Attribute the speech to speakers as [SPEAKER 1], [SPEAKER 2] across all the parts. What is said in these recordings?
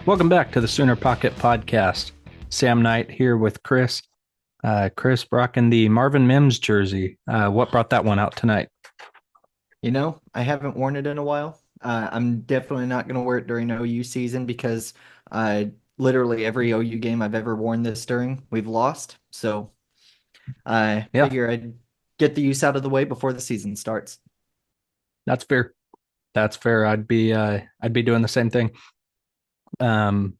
[SPEAKER 1] Welcome back to the Sooner Pocket Podcast. Sam Knight here with Chris. Chris rocking the Marvin Mims jersey. What brought that one out tonight?
[SPEAKER 2] I haven't worn it in a while. I'm definitely not going to wear it during OU season because literally every OU game I've ever worn this during, we've lost. So I
[SPEAKER 1] Yeah,
[SPEAKER 2] figure I'd get the use out of the way before the season starts.
[SPEAKER 1] that's fair. That's fair. I'd be doing the same thing. Um,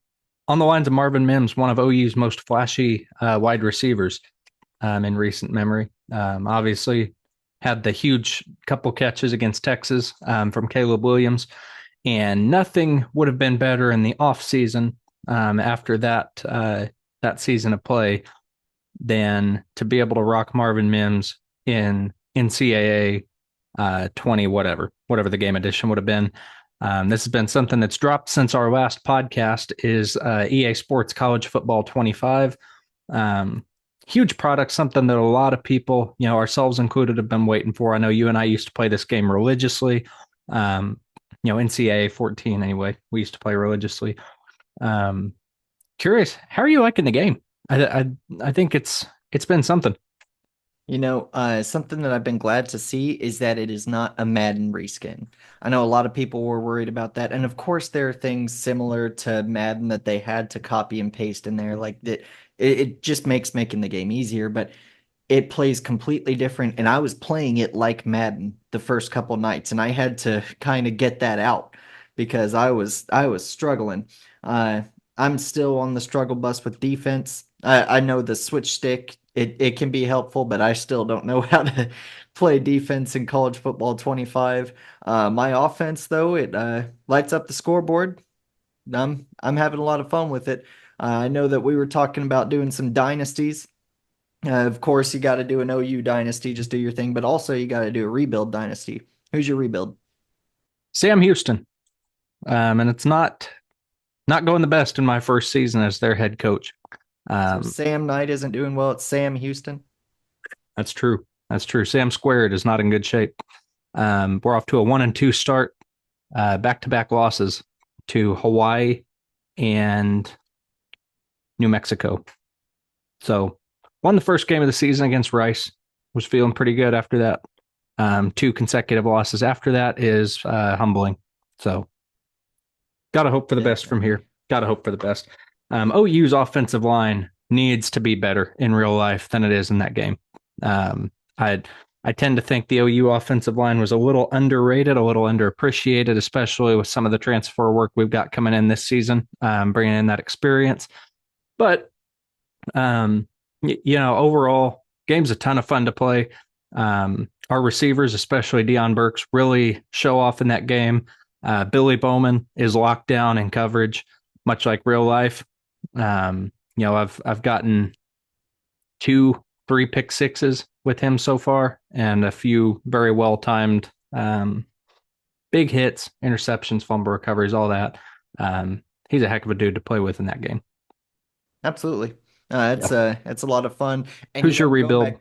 [SPEAKER 1] on the lines of Marvin Mims, one of OU's most flashy wide receivers in recent memory. Obviously, had the huge couple catches against Texas from Caleb Williams, and nothing would have been better in the off season after that season of play than to be able to rock Marvin Mims in NCAA 20 whatever the game edition would have been. This has been something that's dropped since our last podcast is EA Sports College Football 25. Huge product, something that a lot of people, ourselves included, have been waiting for. I know you and I used to play this game religiously. NCAA 14 anyway, we used to play religiously. Um, Curious, how are you liking the game? I think it's been something.
[SPEAKER 2] Something that I've been glad to see is that it is not a Madden reskin. I know a lot of people were worried about that. And of course, there are things similar to Madden that they had to copy and paste in there. Like that, it just makes making the game easier, but it plays completely different. And I was playing it like Madden the first couple nights, and I had to kind of get that out because I was struggling. Uh, I'm still on the struggle bus with defense. I know the switch stick it can be helpful, but I still don't know how to play defense in college football 25. My offense though, it lights up the scoreboard. I'm having a lot of fun with it. I know that we were talking about doing some dynasties. Of course, you got to do an OU dynasty, just do your thing, but also you got to do a rebuild dynasty. Who's your rebuild?
[SPEAKER 1] Sam Houston, and it's not going the best in my first season as their head coach.
[SPEAKER 2] So
[SPEAKER 1] Um,
[SPEAKER 2] Sam Knight isn't doing well. It's Sam Houston.
[SPEAKER 1] that's true. That's true. Sam Squared is not in good shape. We're off to a 1-2 start, back to back losses to Hawaii and New Mexico. So won the first game of the season against Rice. Was feeling pretty good after that. Two consecutive losses after that is humbling. So got to hope for the best from
[SPEAKER 2] Definitely.
[SPEAKER 1] here. Got to hope for the best. OU's offensive line needs to be better in real life than it is in that game. Um, I I tend to think the OU offensive line was a little underrated, a little underappreciated, especially with some of the transfer work we've got coming in this season, bringing in that experience. But overall, game's a ton of fun to play. Our receivers, especially Deion Burks, really show off in that game. Billy Bowman is locked down in coverage, much like real life. I've gotten two, three pick sixes with him so far, and a few very well timed big hits, interceptions, fumble recoveries, all that. He's a heck of a dude to play with in that game.
[SPEAKER 2] Absolutely.
[SPEAKER 1] Yeah.
[SPEAKER 2] It's a lot of fun. And
[SPEAKER 1] Who's your
[SPEAKER 2] going
[SPEAKER 1] rebuild?
[SPEAKER 2] back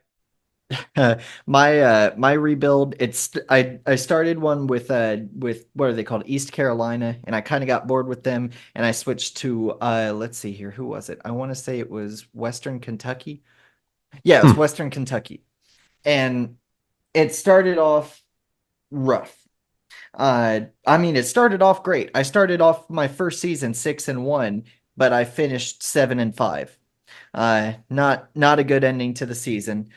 [SPEAKER 2] my rebuild, I started one with what are they called? East Carolina, and I kind of got bored with them and I switched to let's see here, who was it? I want to say it was Western Kentucky. Yeah, it was
[SPEAKER 1] Hmm.
[SPEAKER 2] Western Kentucky. And it started off rough. I mean, it started off great. I started off my first season 6-1, but I finished 7-5. Not a good ending to the season.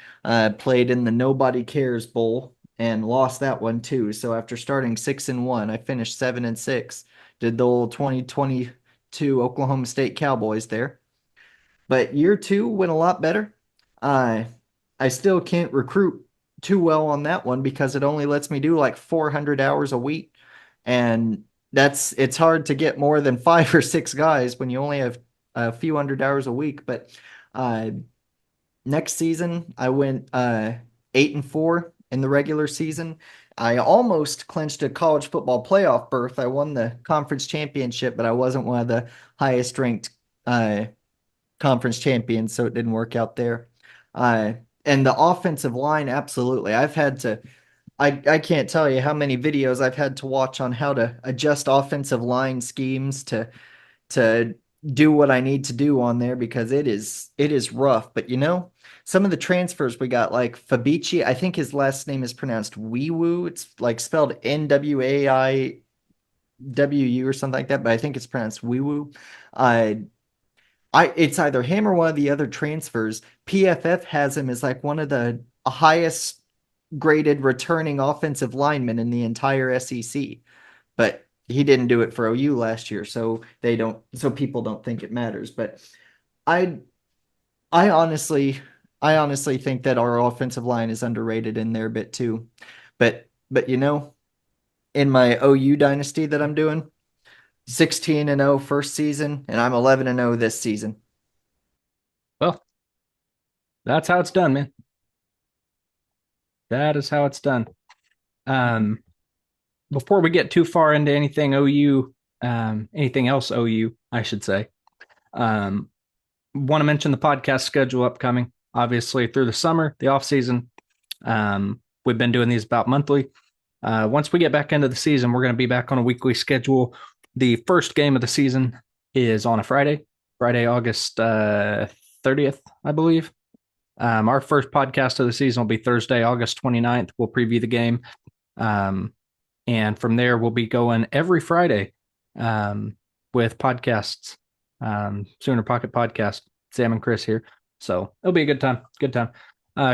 [SPEAKER 2] Played in the Nobody Cares Bowl and lost that one too. So after starting 6-1, I finished 7-6. Did the old 2022 Oklahoma State Cowboys there. But year two went a lot better. Uh, I still can't recruit too well on that one because it only lets me do like 400 hours a week. And it's hard to get more than five or six guys when you only have a few hundred hours a week. But uh, next season, I went 8-4 in the regular season. I almost clinched a college football playoff berth. I won the conference championship, but I wasn't one of the highest ranked uh, conference champions, so it didn't work out there. Uh, and the offensive line, absolutely. I can't tell you how many videos I've had to watch on how to adjust offensive line schemes to to do what I need to do on there because it is rough. But some of the transfers we got, like Fabici, I think his last name is pronounced Weewoo. It's like spelled Nwaiwu or something like that, but I think it's pronounced Weewoo. Uh, it's either him or one of the other transfers. PFF has him as like one of the highest graded returning offensive linemen in the entire SEC. But he didn't do it for OU last year, so people don't think it matters. But I I honestly I honestly think that our offensive line is underrated in there a bit too. But in my OU dynasty that I'm doing, 16-0 first season, and I'm 11-0 this season.
[SPEAKER 1] Well, that's how it's done, man. That is how it's done. Um, Before we get too far into anything OU, anything else OU, I should say, um, want to mention the podcast schedule upcoming. Obviously, through the summer, the off season, we've been doing these about monthly. Once we get back into the season, we're going to be back on a weekly schedule. The first game of the season is on a Friday, August 30th, I believe. Our first podcast of the season will be Thursday, August 29th. We'll preview the game. Um, and from there, we'll be going every Friday with podcasts. Sooner Pocket Podcast, Sam and Chris here. So it'll be a good time. Good time.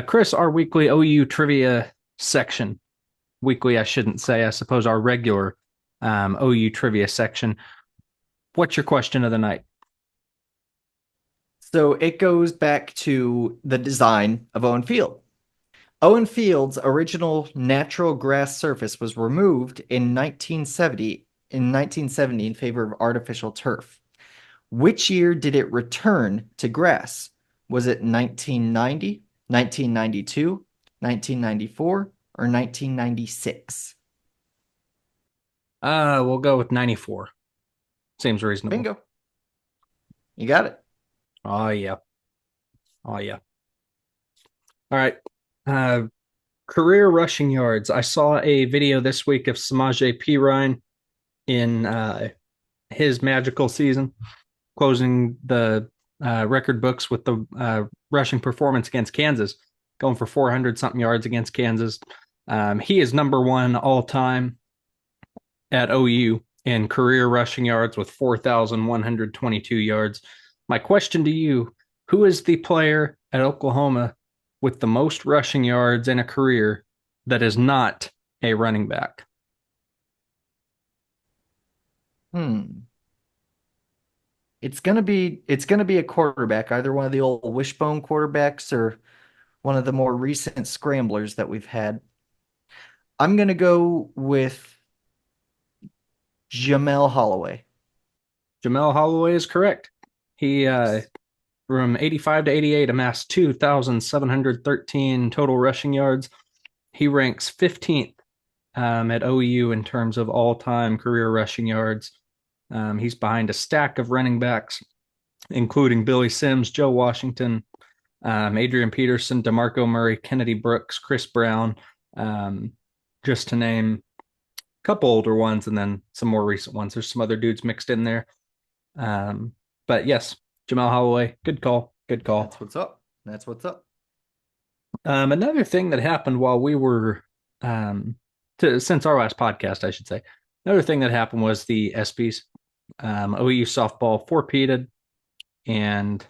[SPEAKER 1] Chris, our weekly OU trivia section. Weekly, I shouldn't say. I suppose our regular OU trivia section. What's your question of the night?
[SPEAKER 2] So it goes back to the design of Owen Field. Owen Field's original natural grass surface was removed in 1970 in favor of artificial turf. Which year did it return to grass? Was it 1990, 1992, 1994, or 1996?
[SPEAKER 1] We'll go with 94. Seems reasonable.
[SPEAKER 2] Bingo. You got it.
[SPEAKER 1] Oh yeah. Oh yeah. All right. Uh, Career rushing yards. I saw a video this week of Samaje Perine in his magical season, closing the record books with the rushing performance against Kansas, going for 400 something yards against Kansas. He is number one all time at OU in career rushing yards with 4,122 yards. My question to you: who is the player at Oklahoma with the most rushing yards in a career that is not a running back?
[SPEAKER 2] Hmm. It's gonna be a quarterback, either one of the old wishbone quarterbacks or one of the more recent scramblers that we've had. I'm gonna go with Jamel Holloway.
[SPEAKER 1] Jamel Holloway is correct. He from 85 to 88 amassed 2,713 total rushing yards. He ranks 15th at OU in terms of all-time career rushing yards. He's behind a stack of running backs, including Billy Sims, Joe Washington, Adrian Peterson, DeMarco Murray, Kennedy Brooks, Chris Brown, um, just to name a couple older ones and then some more recent ones. There's some other dudes mixed in there. But yes, Jamel Holloway, good call. Good call.
[SPEAKER 2] That's what's up. That's what's up.
[SPEAKER 1] Another thing that happened while we were, since our last podcast, I should say, another thing that happened was the ESPYs. OU softball four-peated and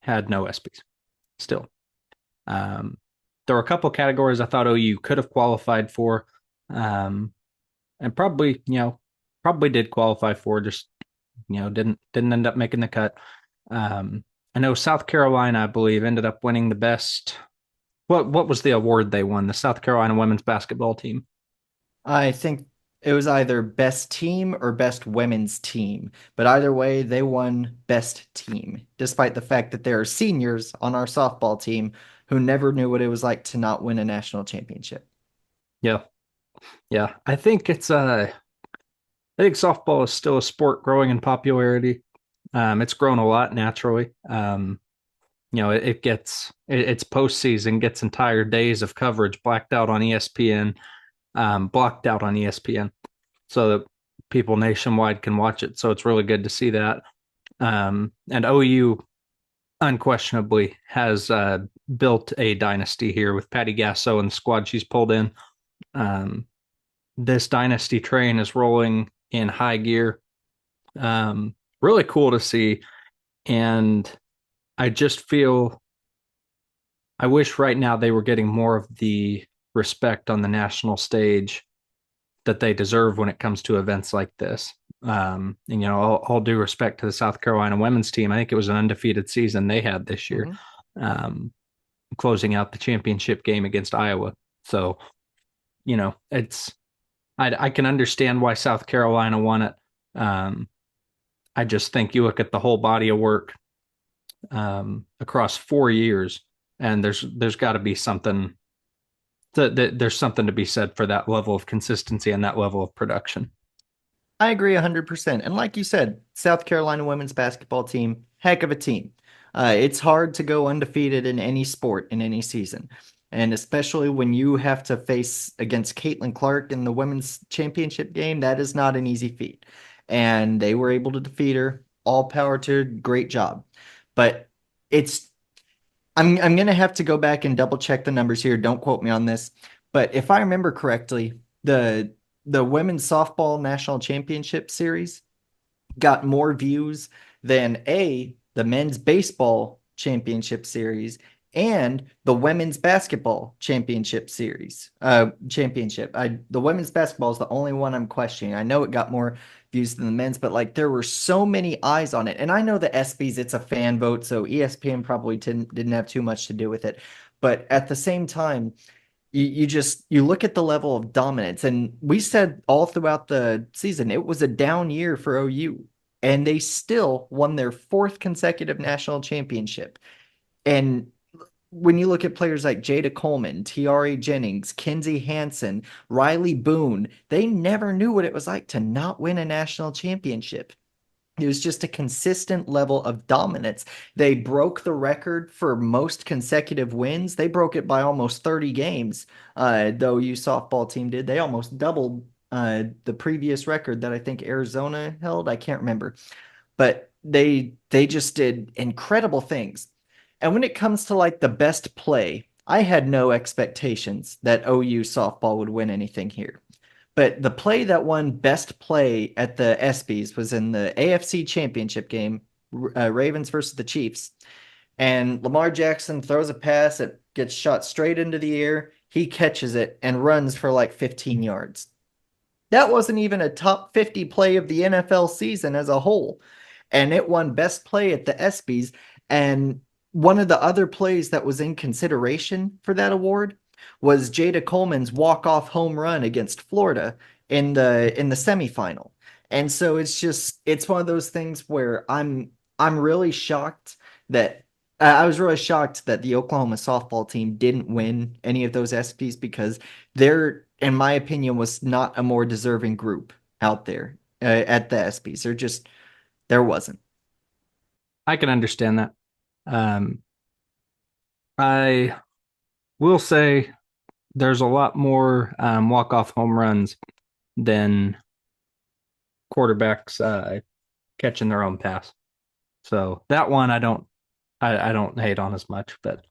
[SPEAKER 1] had no ESPYs still. There were a couple categories I thought OU could have qualified for, and probably did qualify for, just didn't end up making the cut. I know South Carolina, I believe, ended up winning the best. What was the award they won? The South Carolina women's basketball team.
[SPEAKER 2] I think it was either best team or best women's team, but either way, they won best team, despite the fact that there are seniors on our softball team who never knew what it was like to not win a national championship.
[SPEAKER 1] Yeah, yeah. I think softball is still a sport growing in popularity. It's grown a lot naturally. Its postseason gets entire days of coverage blacked out on ESPN, blocked out on ESPN. So people nationwide can watch it. So it's really good to see that. And OU unquestionably has built a dynasty here with Patty Gasso and the squad she's pulled in. Um, this dynasty train is rolling in high gear. Really cool to see. And I just feel I wish right now they were getting more of the respect on the national stage that they deserve when it comes to events like this. And all due respect to the South Carolina women's team, I think it was an undefeated season they had this year,
[SPEAKER 2] Mhm.
[SPEAKER 1] um, closing out the championship game against Iowa. So it's I can understand why South Carolina won it. Um, I just think you look at the whole body of work across 4 years, and there's got to be something there's something to be said for that level of consistency and that level of production.
[SPEAKER 2] I agree 100%. And like you said, South Carolina women's basketball team, heck of a team. It's hard to go undefeated in any sport in any season. And especially when you have to face against Caitlin Clark in the women's championship game, that is not an easy feat. And they were able to defeat her. All power to her. Great job. But it's I'm gonna have to go back and double check the numbers here. Don't quote me on this. But if I remember correctly, the women's softball national championship series got more views than the men's baseball championship series and the women's basketball championship series. The women's basketball is the only one I'm questioning. I know it got more views than the men's, but like there were so many eyes on it. And I know the ESPYs, it's a fan vote, so ESPN probably didn't have too much to do with it. But at the same time, you look at the level of dominance, and we said all throughout the season it was a down year for OU, and they still won their fourth consecutive national championship. And when you look at players like Jada Coleman, Tiare Jennings, Kinsey Hansen, Riley Boone, they never knew what it was like to not win a national championship. It was just a consistent level of dominance. They broke the record for most consecutive wins. They broke it by almost 30 games. The OU softball team did. They almost doubled the previous record that I think Arizona held. I can't remember, but they just did incredible things. And when it comes to like the best play, I had no expectations that OU softball would win anything here. But the play that won best play at the ESPYs was in the AFC Championship game, Ravens versus the Chiefs. And Lamar Jackson throws a pass, it gets shot straight into the air. He catches it and runs for like 15 yards. That wasn't even a top 50 play of the NFL season as a whole. And it won best play at the ESPYs. And one of the other plays that was in consideration for that award was Jada Coleman's walk-off home run against Florida in the semifinal. And so it's one of those things where I'm really shocked that I was really shocked that the Oklahoma softball team didn't win any of those ESPYs because they're, in my opinion, was not a more deserving group out there at the ESPYs. There wasn't.
[SPEAKER 1] I can understand that. Um, I will say there's a lot more walk-off home runs than quarterbacks catching their own pass. So that one I don't hate on as much, but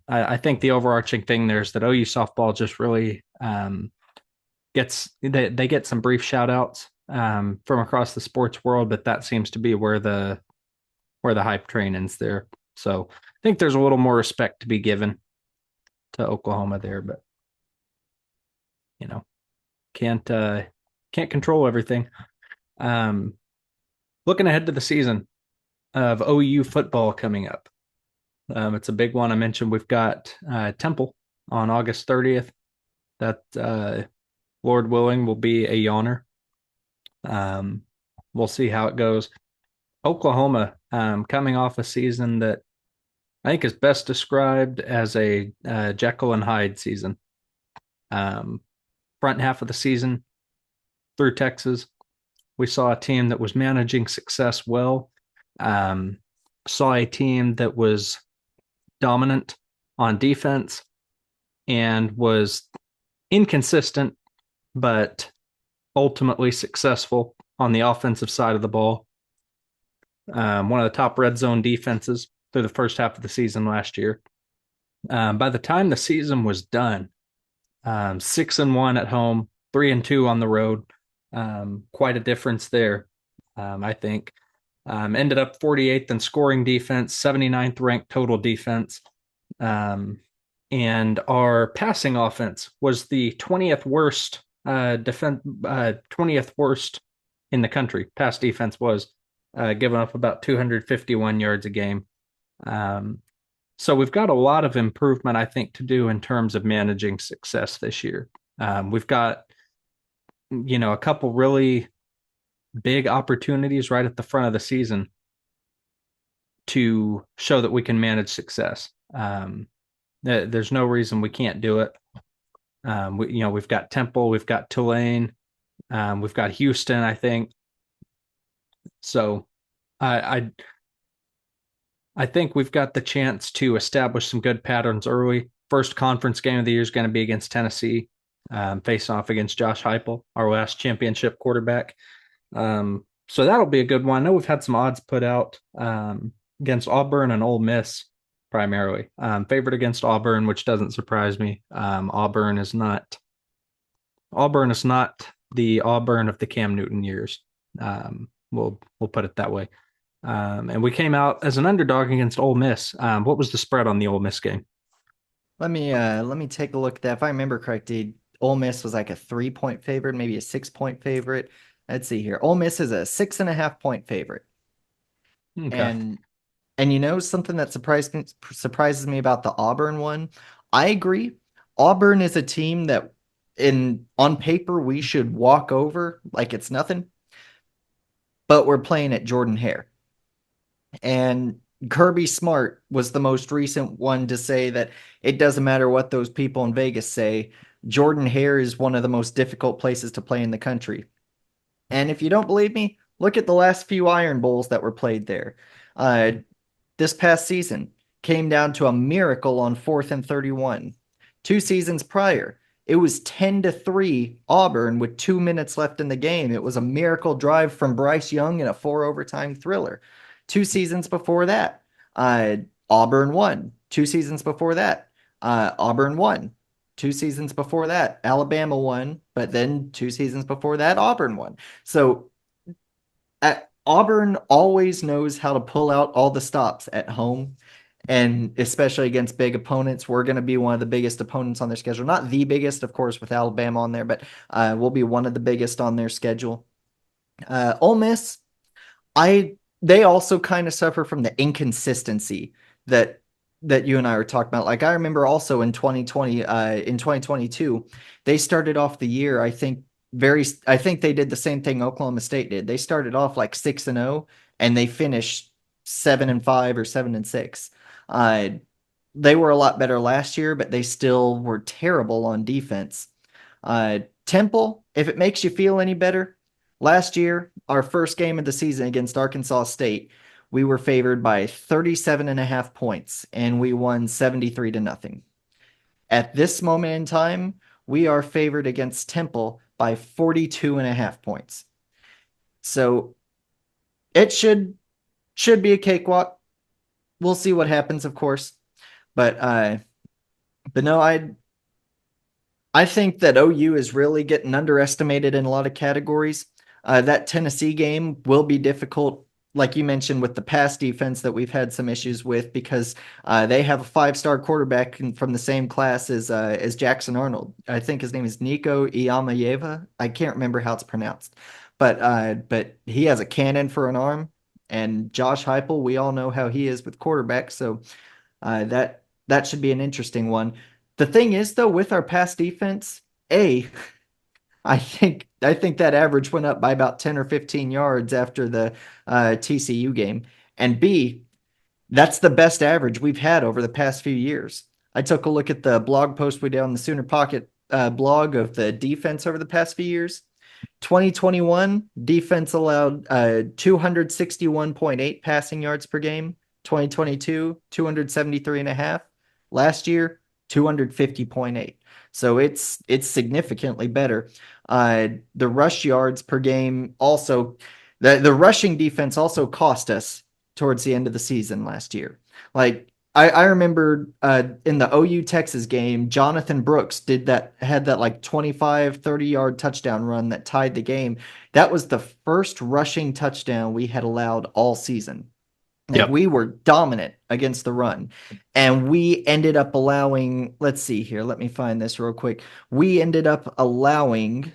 [SPEAKER 1] I think the overarching thing there is that OU softball just really gets they get some brief shout outs from across the sports world, but that seems to be where the hype train ends there. So I think there's a little more respect to be given to Oklahoma there, but you know can't uh, can't control everything. Um, Looking ahead to the season of OU football coming up, it's a big one. I mentioned we've got Temple on August 30th. That Lord willing will be a yawner. Um, we'll see how it goes. Oklahoma coming off a season that I think is best described as a Jekyll and Hyde season. Um, Front half of the season through Texas, we saw a team that was managing success well. Um, saw a team that was dominant on defense and was inconsistent, but ultimately successful on the offensive side of the ball. One of the top red zone defenses through the first half of the season last year. By the time the season was done, 6-1 at home, 3-2 on the road. Quite a difference there, I think. Ended up 48th in scoring defense, 79th ranked total defense. Um, and our passing offense was the 20th worst 20th worst in the country. Pass defense was giving up about 251 yards a game. Um, so we've got a lot of improvement, I think, to do in terms of managing success this year. We've got, a couple really big opportunities right at the front of the season to show that we can manage success. There's no reason we can't do it. We've got Temple, we've got Tulane, we've got Houston, I think. So I, I I think we've got the chance to establish some good patterns early. First conference game of the year is going to be against Tennessee, facing off against Josh Heupel, our last championship quarterback. So that'll be a good one. I know we've had some odds put out against Auburn and Ole Miss primarily. Favored against Auburn, which doesn't surprise me. Auburn is not the Auburn of the Cam Newton years. We'll put it that way. And we came out as an underdog against Ole Miss. What was the spread on the Ole Miss game?
[SPEAKER 2] Let me take a look at that. If I remember correctly, Ole Miss was like a 3-point favorite, maybe a 6-point favorite. Let's see here. Ole Miss is a 6.5-point favorite.
[SPEAKER 1] Okay.
[SPEAKER 2] And something that surprises me about the Auburn one. I agree. Auburn is a team that in on paper we should walk over like it's nothing, but we're playing at Jordan Hare. And Kirby Smart was the most recent one to say that it doesn't matter what those people in Vegas say. Jordan Hare is one of the most difficult places to play in the country. And if you don't believe me, look at the last few Iron Bowls that were played there. Uh, this past season came down to a miracle on 4th and 31. 2 seasons prior, it was 10-3 Auburn with 2 minutes left in the game. It was a miracle drive from Bryce Young in a 4 overtime thriller. 2 seasons before that, Auburn won. 2 seasons before that, Auburn won. 2 seasons before that, Alabama won. But then 2 seasons before that, Auburn won. So Auburn always knows how to pull out all the stops at home, and especially against big opponents. We're going to be one of the biggest opponents on their schedule. Not the biggest, of course, with Alabama on there, but we'll be one of the biggest on their schedule. Ole Miss, I they also kind of suffer from the inconsistency that you and I were talking about. Like I remember also in 2020, in 2022, they started off the year, I think they did the same thing Oklahoma State did. They started off like 6-0 and they finished 7-5 or 7-6. Uh, they were a lot better last year, but they still were terrible on defense. Temple, if it makes you feel any better, last year, our first game of the season against Arkansas State, we were favored by 37.5 points and we won 73-0. At this moment in time, we are favored against Temple by 42.5 points. So it should be a cakewalk. We'll see what happens, of course. But no, I think that OU is really getting underestimated in a lot of categories. That Tennessee game will be difficult, like you mentioned, with the pass defense that we've had some issues with because they have a 5-star quarterback from the same class as Jackson Arnold. I think his name is Nico Iamayeva. I can't remember how it's pronounced, but he has a cannon for an arm. And Josh Heupel, we all know how he is with quarterbacks, so that should be an interesting one. The thing is, though, with our pass defense, I think that average went up by about 10 or 15 yards after the TCU game. And B, that's the best average we've had over the past few years. I took a look at the blog post we did on the Sooner Pocket blog of the defense over the past few years. 2021, defense allowed 261.8 passing yards per game. 2022, 273.5. Last year, 250.8. So it's significantly better. The rush yards per game also, the rushing defense also cost us towards the end of the season last year. Like I remember in the OU Texas game, Jonathan Brooks had that like 25, 30-yard touchdown run that tied the game. That was the first rushing touchdown we had allowed all season. Like
[SPEAKER 1] Yep.
[SPEAKER 2] we were dominant against the run. And we ended up allowing, let's see here, let me find this real quick. We ended up allowing,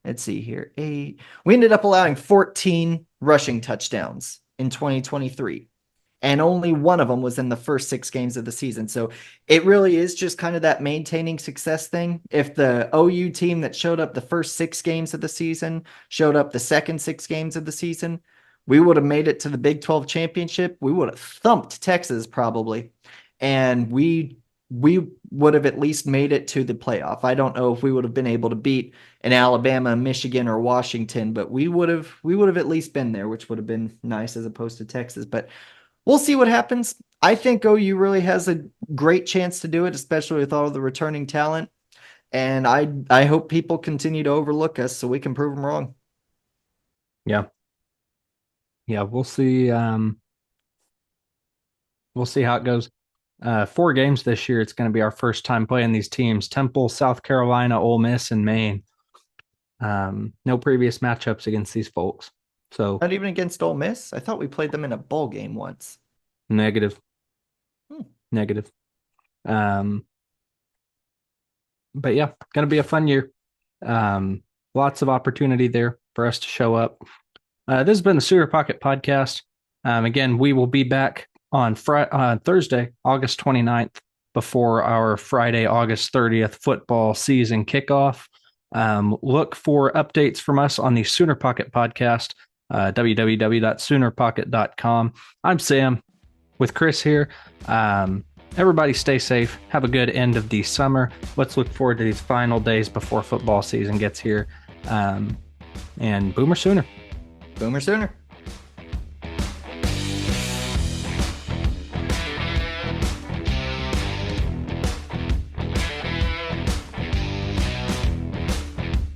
[SPEAKER 2] let's see here, we ended up allowing 14 rushing touchdowns in 2023, and only one of them was in the first 6 games of the season. So it really is just kind of that maintaining success thing. If the OU team that showed up the first 6 games of the season showed up the second 6 games of the season, we would have made it to the Big 12 championship. We would have thumped Texas probably, and we would have at least made it to the playoff. I don't know if we would have been able to beat an Alabama, Michigan, or Washington, but we would have at least been there, which would have been nice as opposed to Texas. But we'll see what happens. I think OU really has a great chance to do it, especially with all the returning talent. And I hope people continue to overlook us so we can prove them wrong.
[SPEAKER 1] Yeah. Yeah. We'll see. We'll see how it goes. 4 games this year. It's going to be our first time playing these teams: Temple, South Carolina, Ole Miss, and Maine. No previous matchups against these folks. So
[SPEAKER 2] Not even against Ole Miss. I thought we played them in a bowl game once.
[SPEAKER 1] negative,
[SPEAKER 2] Hmm.
[SPEAKER 1] negative. Um, but yeah, going to be a fun year. Lots of opportunity there for us to show up. This has been the Sooner Pocket Podcast. Again, we will be back on Thursday, August 29th, before our Friday, August 30th football season kickoff. Look for updates from us on the Sooner Pocket Podcast, www.soonerpocket.com. I'm Sam with Chris here. Everybody stay safe. Have a good end of the summer. Let's look forward to these final days before football season gets here. And Boomer Sooner.
[SPEAKER 2] Boomer Sooner.